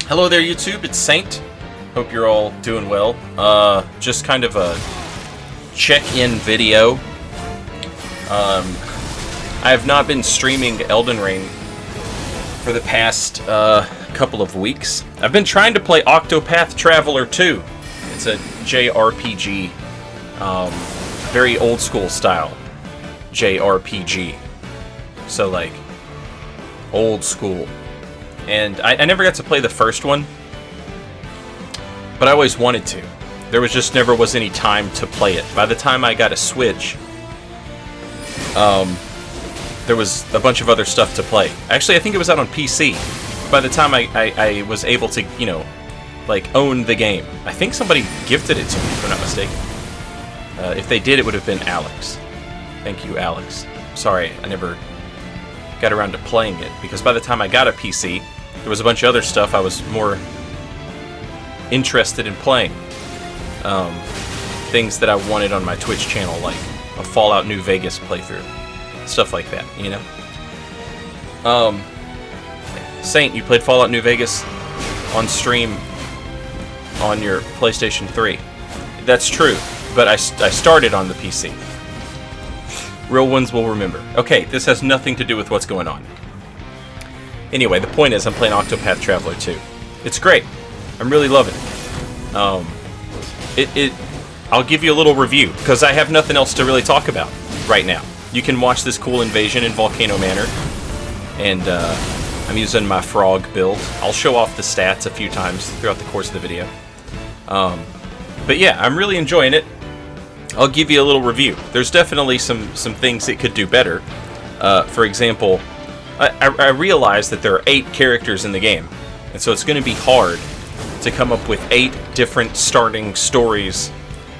Hello there, YouTube. It's Saint. Hope you're all doing well. Just kind of a check-in video. I have not been streaming Elden Ring for the past couple of weeks. I've been trying to play Octopath Traveler 2. It's a JRPG, very old school style JRPG. So like old school. And I never got to play the first one, but I always wanted to. There was just never was any time to play it. By the time I got a Switch, there was a bunch of other stuff to play. Actually, I think it was out on PC. By the time I was able to, you know, like, own the game. I think somebody gifted it to me, if I'm not mistaken. If they did, it would have been Alex. Thank you, Alex. Sorry, I never got around to playing it, because by the time I got a PC, there was a bunch of other stuff I was more interested in playing. Things that I wanted on my Twitch channel, like a Fallout New Vegas playthrough. Stuff like that, you know? Saint, you played Fallout New Vegas on stream on your PlayStation 3. That's true, but I started on the PC. Real ones will remember. Okay, this has nothing to do with what's going on. Anyway, the point is I'm playing Octopath Traveler 2. It's great. I'm really loving it. I'll give you a little review, because I have nothing else to really talk about right now. You can watch this cool invasion in Volcano Manor, and I'm using my frog build. I'll show off the stats a few times throughout the course of the video. But yeah, I'm really enjoying it. I'll give you a little review. There's definitely some things it could do better. For example, I realize that there are 8 characters in the game, and so it's going to be hard to come up with 8 different starting stories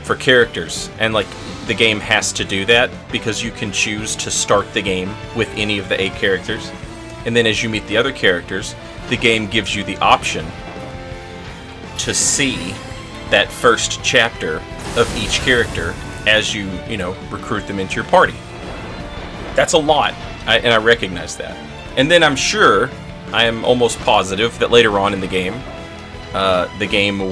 for characters. And like, the game has to do that because you can choose to start the game with any of the 8 characters. And then as you meet the other characters, the game gives you the option to see that first chapter of each character as you know, recruit them into your party. That's a lot, and I recognize that. And then I'm sure, I am almost positive, that later on in the game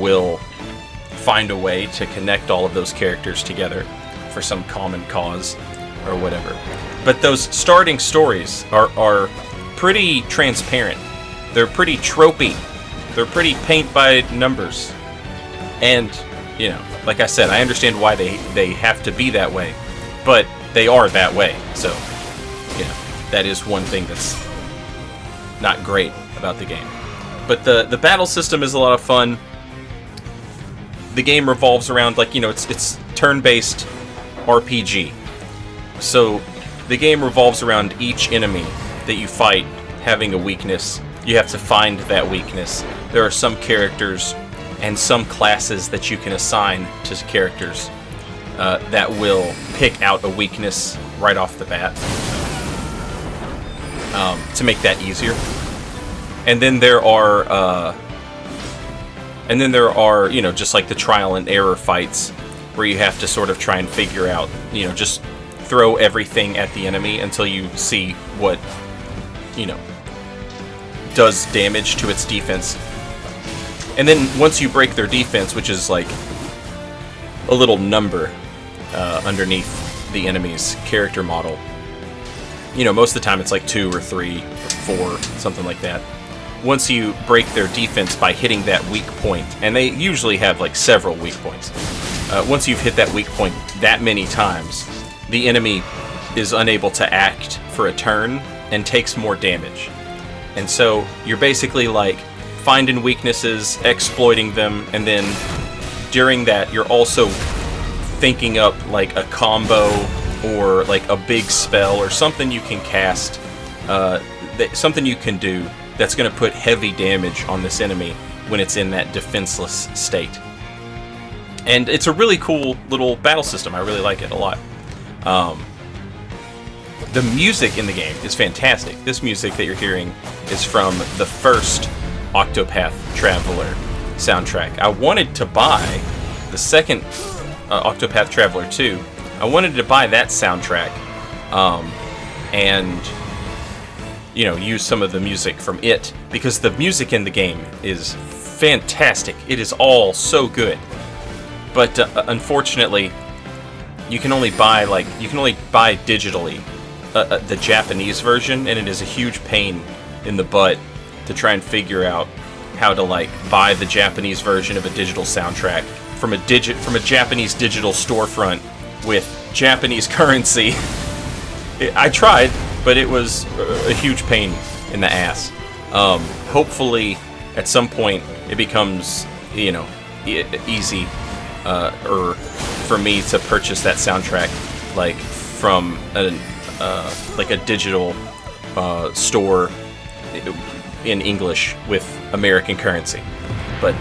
will find a way to connect all of those characters together for some common cause or whatever. But those starting stories are pretty transparent. They're pretty tropey. They're pretty paint by numbers. And, you know, like I said, I understand why they have to be that way, but they are that way. So, you know, that is one thing that's not great about the game. But the battle system is a lot of fun. The game revolves around, like, you know, it's turn-based RPG. So the game revolves around each enemy that you fight having a weakness. You have to find that weakness. There are some characters and some classes that you can assign to characters that will pick out a weakness right off the bat to make that easier. And then there are, you know, just like the trial and error fights where you have to sort of try and figure out, you know, just throw everything at the enemy until you see what, you know, does damage to its defense. And then once you break their defense, which is like a little number underneath the enemy's character model, you know, most of the time it's like 2 or 3 or 4, something like that. Once you break their defense by hitting that weak point, and they usually have like several weak points, once you've hit that weak point that many times, the enemy is unable to act for a turn and takes more damage. And so you're basically like finding weaknesses, exploiting them, and then during that you're also thinking up like a combo or like a big spell or something you can cast, something you can do that's going to put heavy damage on this enemy when it's in that defenseless state. And it's a really cool little battle system. I really like it a lot. The music in the game is fantastic. This music that you're hearing is from the first Octopath Traveler soundtrack. I wanted to buy the second Octopath Traveler 2. I wanted to buy that soundtrack, and use some of the music from it, because the music in the game is fantastic. It is all so good. But unfortunately, you can only buy digitally the Japanese version, and it is a huge pain in the butt to try and figure out how to buy the Japanese version of a digital soundtrack from a Japanese digital storefront with Japanese currency. I tried, but it was a huge pain in the ass. Hopefully, at some point, it becomes easy for me to purchase that soundtrack from a digital store in English with American currency. But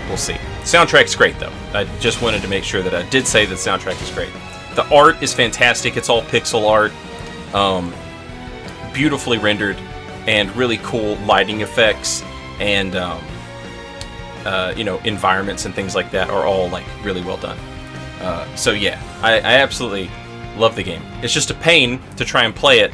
we'll see. Soundtrack's great though. I just wanted to make sure that I did say that the soundtrack is great. The art is fantastic. It's all pixel art, beautifully rendered, and really cool lighting effects, and environments and things like that are all really well done. So yeah, I absolutely love the game. It's just a pain to try and play it.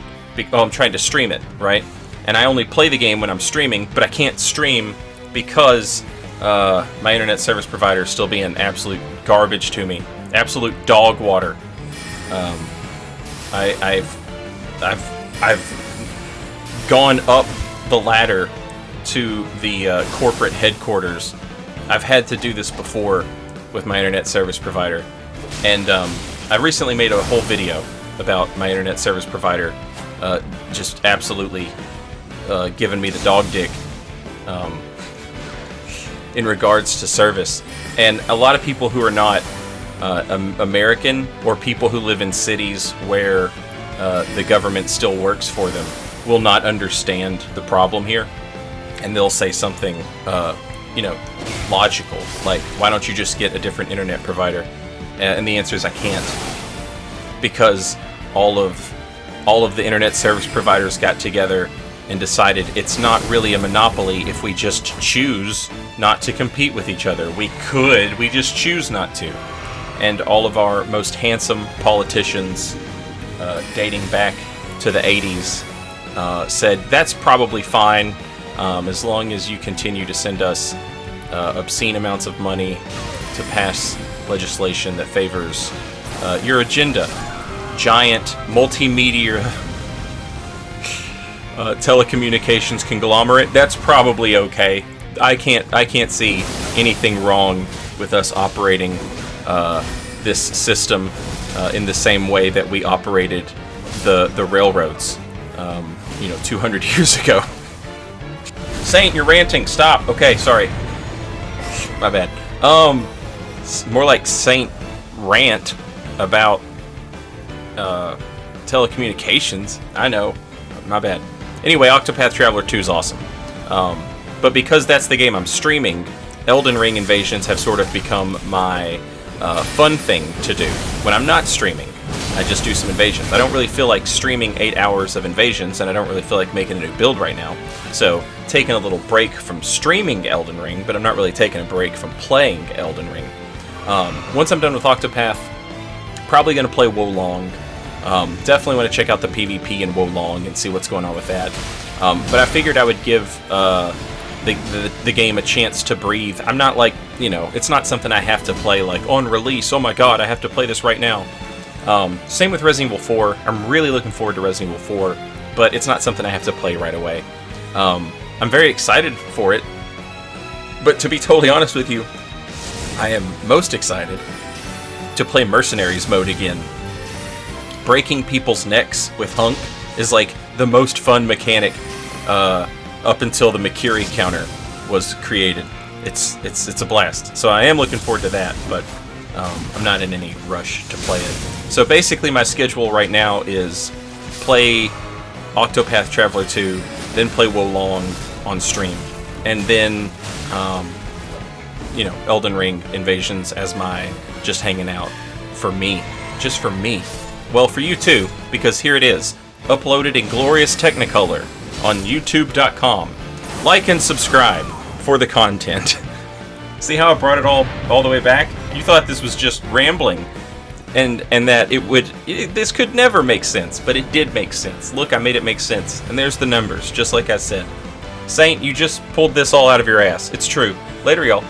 I'm trying to stream it, right? And I only play the game when I'm streaming, but I can't stream because my internet service provider is still being absolute garbage to me. Absolute dog water. I've gone up the ladder to the corporate headquarters. I've had to do this before with my internet service provider, and I recently made a whole video about my internet service provider just absolutely giving me the dog dick in regards to service. And a lot of people who are not American, or people who live in cities where the government still works for them, will not understand the problem here, and they'll say something logical, like, why don't you just get a different internet provider? And the answer is I can't, because all of the internet service providers got together and decided it's not really a monopoly if we just choose not to compete with each other. We just choose not to. And all of our most handsome politicians, dating back to the 80s, said that's probably fine, as long as you continue to send us obscene amounts of money to pass legislation that favors your agenda. Giant multimedia telecommunications conglomerate. That's probably okay. I can't see anything wrong with us operating this system in the same way that we operated the railroads 200 years ago. Saint, you're ranting. Stop. Okay, sorry. My bad. More like Saint rant about telecommunications. I know. My bad. Anyway, Octopath Traveler 2 is awesome. But because that's the game I'm streaming, Elden Ring invasions have sort of become my fun thing to do. When I'm not streaming, I just do some invasions. I don't really feel like streaming 8 hours of invasions, and I don't really feel like making a new build right now. So, taking a little break from streaming Elden Ring, but I'm not really taking a break from playing Elden Ring. Once I'm done with Octopath, probably going to play Wolong. Definitely want to check out the PvP in Wolong and see what's going on with that. But I figured I would give the game a chance to breathe. I'm not it's not something I have to play on release. Oh my god, I have to play this right now. Same with Resident Evil 4. I'm really looking forward to Resident Evil 4, but it's not something I have to play right away. I'm very excited for it, but to be totally honest with you, I am most excited to play Mercenaries mode again. Breaking people's necks with Hunk is the most fun mechanic up until the Makiri counter was created. It's a blast. So I am looking forward to that, but I'm not in any rush to play it. So basically my schedule right now is play Octopath Traveler 2, then play Wolong on stream, and then Elden Ring Invasions as my just hanging out for me. Just for me. Well, for you too, because here it is, uploaded in glorious Technicolor on YouTube.com. Like and subscribe for the content. See how I brought it all the way back? You thought this was just rambling. and that this could never make sense, but it did make sense. Look, I made it make sense, and there's the numbers, just like I said. Saint, you just pulled this all out of your ass. It's true. Later, y'all.